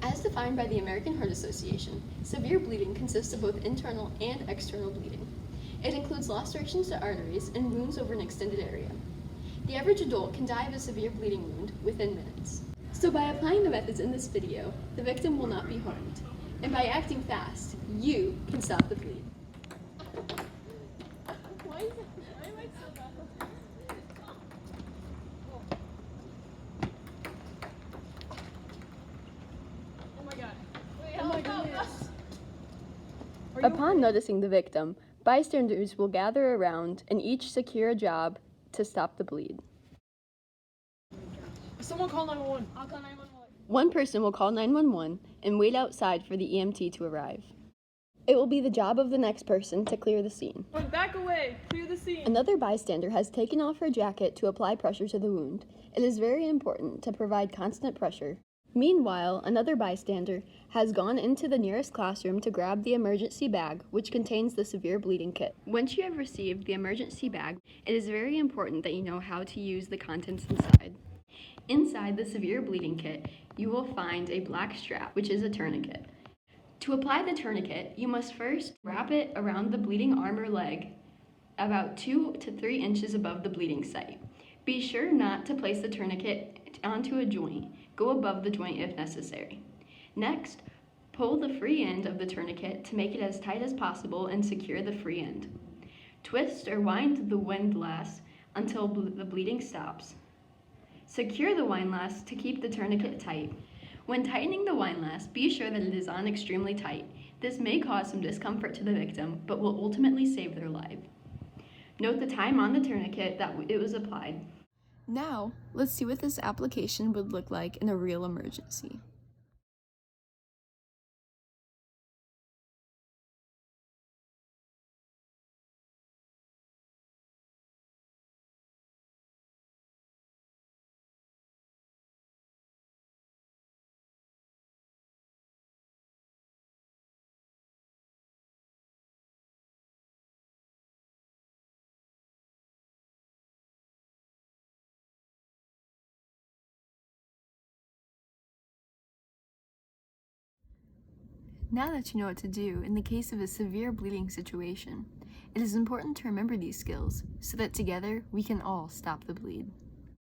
As defined by the American Heart Association, severe bleeding consists of both internal and external bleeding. It includes lost directions to arteries and wounds over an extended area. The average adult can die of a severe bleeding wound within minutes. So by applying the methods in this video, the victim will not be harmed. And by acting fast, you can stop the bleed. Why am I so bad? Oh my god. Wait, Oh my help. goodness. Upon noticing the victim, bystanders will gather around and each secure a job to stop the bleed. Someone call 911. I'll call 911. One person will call 911 and wait outside for the EMT to arrive. It will be the job of the next person to clear the scene. Back away. Clear the scene. Another bystander has taken off her jacket to apply pressure to the wound. It is very important to provide constant pressure. Meanwhile, another bystander has gone into the nearest classroom to grab the emergency bag, which contains the severe bleeding kit. Once you have received the emergency bag, it is very important that you know how to use the contents inside. Inside the severe bleeding kit, you will find a black strap, which is a tourniquet. To apply the tourniquet, you must first wrap it around the bleeding arm or leg, about 2 to 3 inches above the bleeding site. Be sure not to place the tourniquet onto a joint. Go above the joint if necessary. Next, pull the free end of the tourniquet to make it as tight as possible and secure the free end. Twist or wind the windlass until the bleeding stops. Secure the windlass to keep the tourniquet tight. When tightening the windlass, be sure that it is on extremely tight. This may cause some discomfort to the victim, but will ultimately save their life. Note the time on the tourniquet that it was applied. Now, let's see what this application would look like in a real emergency. Now that you know what to do in the case of a severe bleeding situation, it is important to remember these skills so that together we can all stop the bleed.